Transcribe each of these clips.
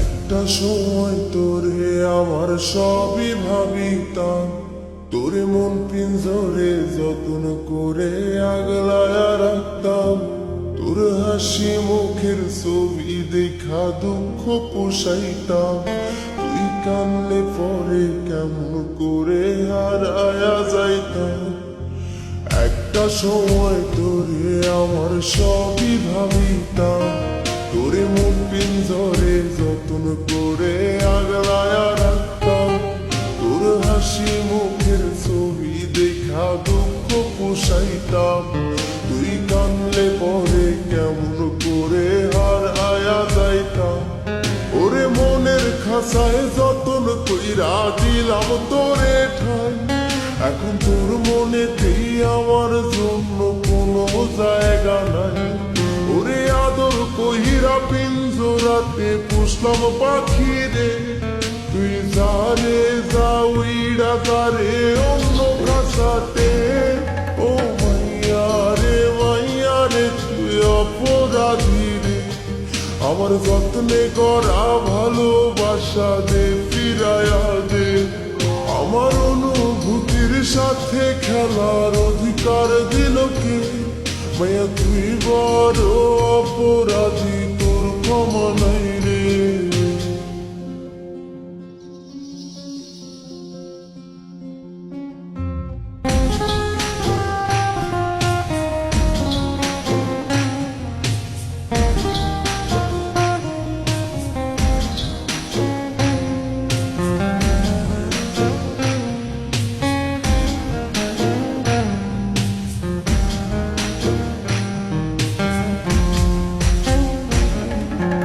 একটা সময় তোরে আমার সবই ভাবিতাম, তোরে মন পিঞ্জরে যত্ন করে আগলায়া রাখতাম। তোর হাসি মুখের ছবি দেখা দুঃখ পোষাইতাম। তুই কানলে পরে কেমন করে হারায়া যাইতাম। একটা সময় তোরে আমার সবই ভাবিতাম, তোরে মন পিঞ্জরে যত্ন করে আগলায়া রাখতাম। তোর হাসি মুখের ছবি দেখা দুঃখ পোষাইতাম। তুই কানলে পরে কেমন করে হারায়া যাইতাম। ওরে মনের খাঁচায় যতন কইরা দিলাম তোরে ঠাই, এখন তোর মনেতেই আমার জন্য কোনো জায়গা নাই। ওরে আদর কইরা পিঞ্জরাতে পুষলাম পাখি রে, তুই যারে যা উইড়া যারে অন্য খাঁচাতে। ও মাইয়া রে তুই অপরাধী রে, আমার যত্নে করা ভালোবাসা দে ফিরায়া দে। আমার অনুভূতির সাথে খেলার অধিকার দিল কে? মায়া তুই বড় অপরাধী, তোর ক্ষমা নাই রে।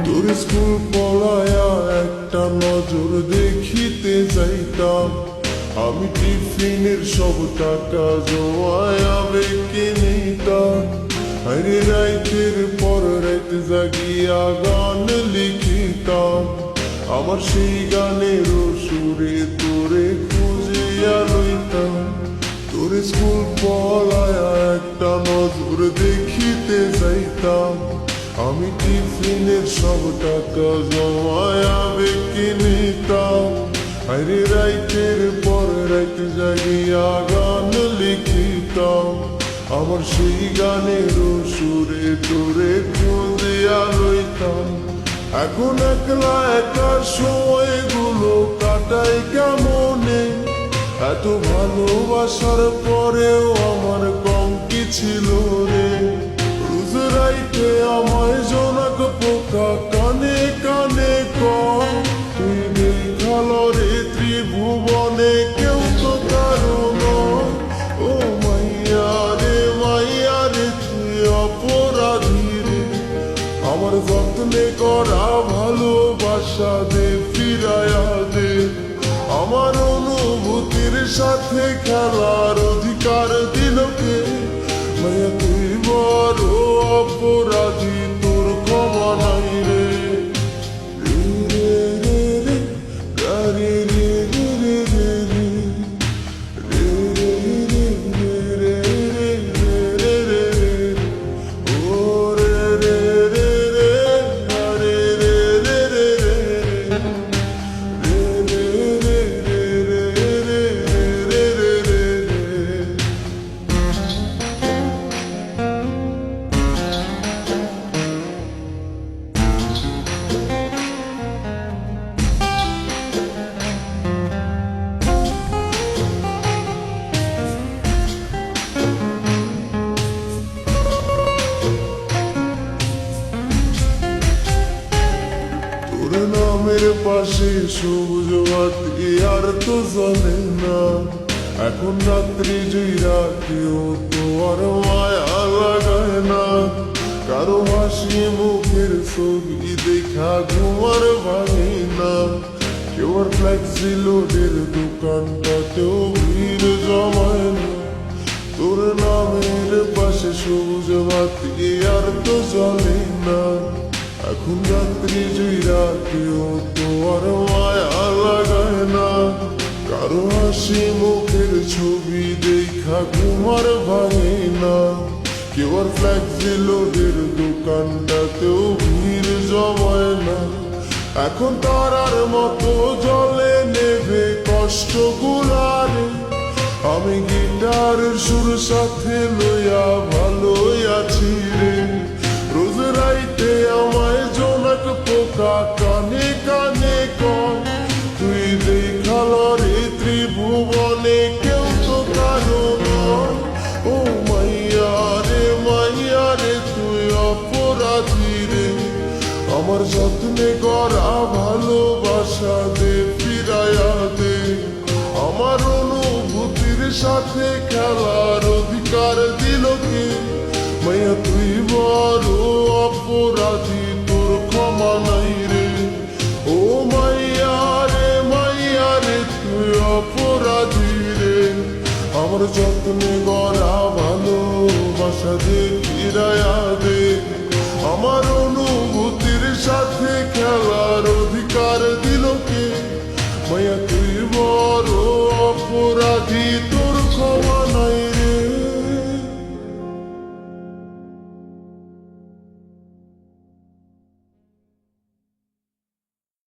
তোর স্কুল পড়ায়া একটা নজর দেখিতে যাইতাম। আমি টিফিনের সব টাকা জমায়া বেঁকে নিতাম। আরে রাইতের পর রাইত জাগিয়া গান লিখিতাম। আমার সেই গানের সুরে তোরে খুঁজিয়া লইতাম। তোর স্কুল পড়ায়া একটা নজর দেখিতে যাইতাম। আমি টিফিনের সব টাকা জমায়া বেঁকে নিতাম। আরে রাইতের পর রাইত জাগিয়া গান লিখিতাম। আমার সেই গানের সুরে তোরে খুঁজিয়া লইতাম। এখন একলা একা সময়গুলো কাটাই কেমনে? এত ভালোবাসার পরেও আমার কম কি ছিল রে? রোজ রাইতে আমায় জোনাক পোকা কানে কানে কয়, তুই দেখাল রে ত্রিভুবনে কেউ তো কারো নয়। ও মাইয়া রে তুই অপরাধী রে, আমার যত্নে করা ভালোবাসা দে ফিরায়া দে। আমার অনুভূতির সাথে খেলার অধিকার দিল কে? মায়া তুই বড় অপরাধী, তোর ক্ষমা নাই রে। রে রে রে রে রে রে রে রে রে রে রে রে রে। ও রে রে রে রে রে রে রে রে তোর নামের পাশে সবুজ বাতি আর তো জ্বলে না। এখন রাত্রি জুইরা কেউ তো আর মায়া লাগায় না। কারো হাসি মুখের ছবি দেখা ঘুমার ভাঙে না। কেউ আর ফ্লেক্সি লোডের দোকানটাতেও ভিড় জমায় না। তোর নামের পাশে সবুজ বাতি আর তো জ্বলে না। এখন রাত্রি জুইরা কেউ তো আর মায়া লাগায় না। কারো হাসি মুখের ছবি দেখা ঘুমার ভাঙে না, কেউ আর ফ্ল্যাক্সি লোডের দোকানটাতেও ভিড় জমায় না। এখন তারার মতো জলে নেবে কষ্ট গুলারে, আমি গিটারের সুর সাথে লইয়া ভালোই আছি রে। রোজ রাইতে আমায় জোনাক পোকা কানে কানে কয়, তুই দেখাল রে ত্রিভুবনে কেউ তো কারো নয়। ও মাইয়া রে তুই অপরাধী রে, আমার যত্নে করা ভালোবাসা দে ফিরাইয়া দে। আমার অনুভূতির সাথে খেলার অধিকার দিল কে, মাইয়া তুই বড় অপরাধী, তোর ক্ষমা নাই রে। ও মাইয়া রে তুই অপরাধী রে, আমার যত্নে গড়া ভালোবাসা দে ফিরাইয়া দে। আমার অনুভূতির সাথে খেলার অধিকার দিল কে, মাইয়া তুই বল